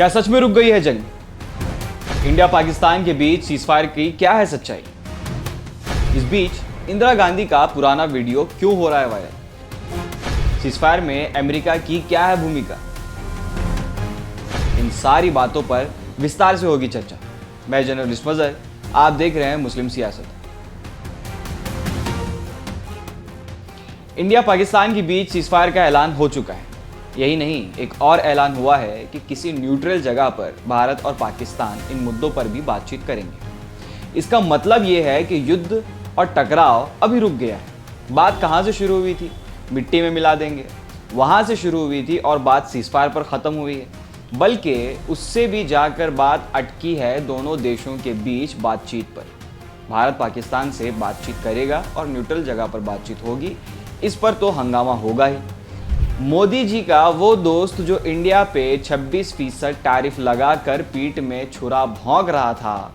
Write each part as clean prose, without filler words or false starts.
क्या सच में रुक गई है जंग? इंडिया पाकिस्तान के बीच सीजफायर की क्या है सच्चाई? इस बीच इंदिरा गांधी का पुराना वीडियो क्यों हो रहा है वायरल? सीजफायर में अमेरिका की क्या है भूमिका? इन सारी बातों पर विस्तार से होगी चर्चा। मैं जर्नलिस्ट मजहर, आप देख रहे हैं मुस्लिम सियासत। इंडिया पाकिस्तान के बीच सीजफायर का ऐलान हो चुका है। यही नहीं, एक और ऐलान हुआ है कि किसी न्यूट्रल जगह पर भारत और पाकिस्तान इन मुद्दों पर भी बातचीत करेंगे। इसका मतलब ये है कि युद्ध और टकराव अभी रुक गया है। बात कहाँ से शुरू हुई थी? मिट्टी में मिला देंगे, वहाँ से शुरू हुई थी और बात सीजफायर पर ख़त्म हुई है। बल्कि उससे भी जाकर बात अटकी है दोनों देशों के बीच बातचीत पर। भारत पाकिस्तान से बातचीत करेगा और न्यूट्रल जगह पर बातचीत होगी, इस पर तो हंगामा होगा ही। मोदी जी का वो दोस्त जो इंडिया पे 26% टैरिफ लगाकर पीठ में छुरा भौंक रहा था,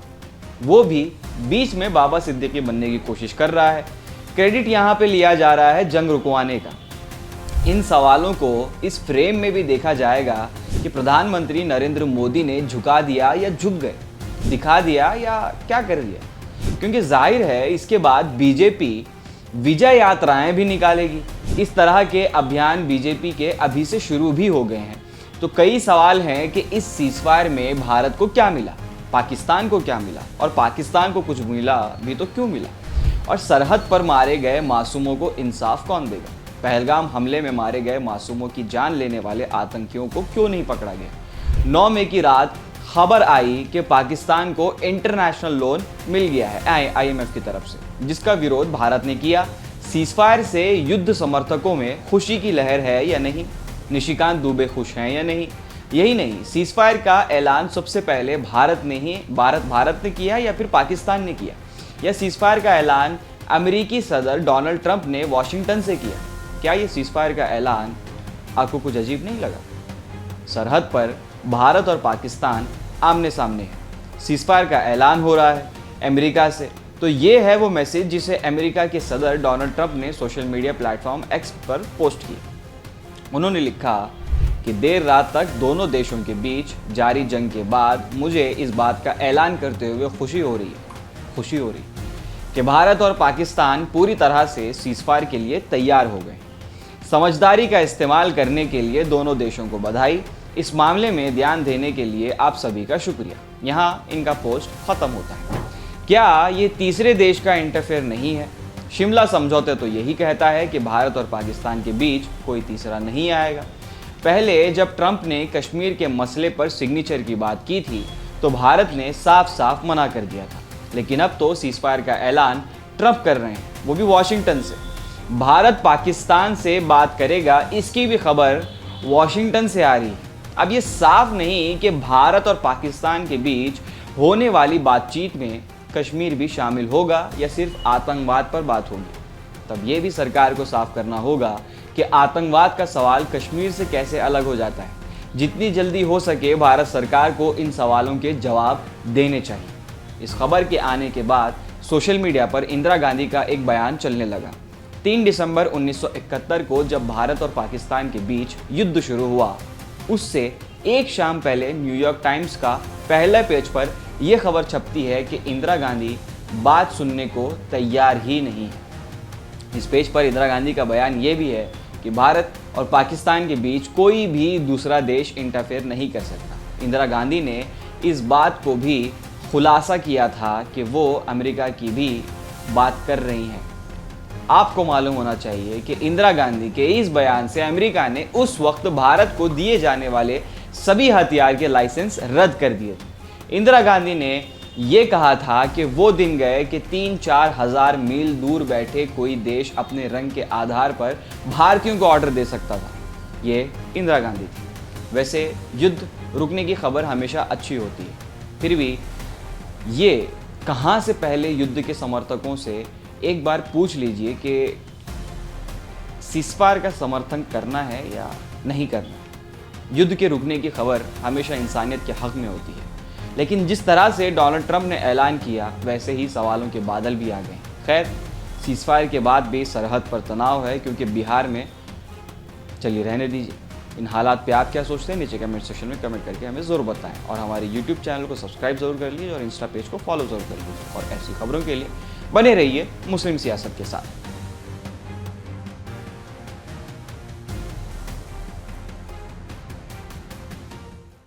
वो भी बीच में बाबा सिद्दीकी बनने की कोशिश कर रहा है। क्रेडिट यहाँ पे लिया जा रहा है जंग रुकवाने का। इन सवालों को इस फ्रेम में भी देखा जाएगा कि प्रधानमंत्री नरेंद्र मोदी ने झुका दिया या झुक गए, दिखा दिया या क्या कर दिया। क्योंकि जाहिर है इसके बाद बीजेपी विजय यात्राएं भी निकालेगी। इस तरह के अभियान बीजेपी के अभी से शुरू भी हो गए हैं। तो कई सवाल हैं कि इस सीजफायर में भारत को क्या मिला, पाकिस्तान को क्या मिला, और पाकिस्तान को कुछ मिला भी तो क्यों मिला, और सरहद पर मारे गए मासूमों को इंसाफ कौन देगा? पहलगाम हमले में मारे गए मासूमों की जान लेने वाले आतंकियों को क्यों नहीं पकड़ा गया? 9 मई की रात खबर आई कि पाकिस्तान को इंटरनेशनल लोन मिल गया है IMF की तरफ से, जिसका विरोध भारत ने किया। सीजफायर से युद्ध समर्थकों में खुशी की लहर है या नहीं? निशिकांत दुबे खुश हैं या नहीं? यही नहीं, सीजफायर का ऐलान सबसे पहले भारत ने किया या फिर पाकिस्तान ने किया? या सीजफायर का ऐलान अमेरिकी सदर डोनाल्ड ट्रंप ने वॉशिंगटन से किया? क्या ये सीजफायर का ऐलान आपको कुछ अजीब नहीं लगा? सरहद पर भारत और पाकिस्तान आमने सामने है, सीजफायर का ऐलान हो रहा है अमेरिका से। तो ये है वो मैसेज जिसे अमेरिका के सदर डोनाल्ड ट्रंप ने सोशल मीडिया प्लेटफॉर्म एक्स पर पोस्ट किया। उन्होंने लिखा कि देर रात तक दोनों देशों के बीच जारी जंग के बाद मुझे इस बात का ऐलान करते हुए खुशी हो रही है कि भारत और पाकिस्तान पूरी तरह से सीजफायर के लिए तैयार हो गए। समझदारी का इस्तेमाल करने के लिए दोनों देशों को बधाई। इस मामले में ध्यान देने के लिए आप सभी का शुक्रिया। यहाँ इनका पोस्ट खत्म होता है। क्या ये तीसरे देश का इंटरफेयर नहीं है? शिमला समझौते तो यही कहता है कि भारत और पाकिस्तान के बीच कोई तीसरा नहीं आएगा। पहले जब ट्रंप ने कश्मीर के मसले पर सिग्नेचर की बात की थी तो भारत ने साफ साफ मना कर दिया था, लेकिन अब तो सीजफायर का ऐलान ट्रंप कर रहे हैं, वो भी वॉशिंगटन से। भारत पाकिस्तान से बात करेगा, इसकी भी खबर वॉशिंगटन से आ रही है। अब ये साफ नहीं कि भारत और पाकिस्तान के बीच होने वाली बातचीत में कश्मीर भी शामिल होगा या सिर्फ आतंकवाद पर बात होगी। तब ये भी सरकार को साफ करना होगा कि आतंकवाद का सवाल कश्मीर से कैसे अलग हो जाता है। जितनी जल्दी हो सके भारत सरकार को इन सवालों के जवाब देने चाहिए। इस खबर के आने के बाद सोशल मीडिया पर इंदिरा गांधी का एक बयान चलने लगा। 3 दिसंबर 1971 को जब भारत और पाकिस्तान के बीच युद्ध शुरू हुआ, उससे एक शाम पहले न्यूयॉर्क टाइम्स का पहले पेज पर यह खबर छपती है कि इंदिरा गांधी बात सुनने को तैयार ही नहीं है। इस पेज पर इंदिरा गांधी का बयान ये भी है कि भारत और पाकिस्तान के बीच कोई भी दूसरा देश इंटरफेयर नहीं कर सकता। इंदिरा गांधी ने इस बात को भी खुलासा किया था कि वो अमेरिका की भी बात कर रही हैं। आपको मालूम होना चाहिए कि इंदिरा गांधी के इस बयान से अमेरिका ने उस वक्त भारत को दिए जाने वाले सभी हथियार के लाइसेंस रद्द कर दिए थे। इंदिरा गांधी ने यह कहा था कि वो दिन गए कि 3-4 हज़ार मील दूर बैठे कोई देश अपने रंग के आधार पर भारतीयों को ऑर्डर दे सकता था। ये इंदिरा गांधी थी। वैसे युद्ध रुकने की खबर हमेशा अच्छी होती है, फिर भी ये कहाँ से पहले युद्ध के समर्थकों से एक बार पूछ लीजिए कि सीजफायर का समर्थन करना है या नहीं करना। युद्ध के रुकने की खबर हमेशा इंसानियत के हक में होती है, लेकिन जिस तरह से डोनाल्ड ट्रंप ने ऐलान किया वैसे ही सवालों के बादल भी आ गए। खैर, सीजफायर के बाद भी सरहद पर तनाव है, क्योंकि बिहार में, चलिए रहने दीजिए। इन हालात पे आप क्या सोचते हैं नीचे कमेंट सेक्शन में कमेंट करके हमें ज़रूर बताएं और हमारे यूट्यूब चैनल को सब्सक्राइब जरूर कर लीजिए और इंस्टा पेज को फॉलो जरूर कर लीजिए और ऐसी खबरों के लिए बने रहिए मुस्लिम सियासत के साथ।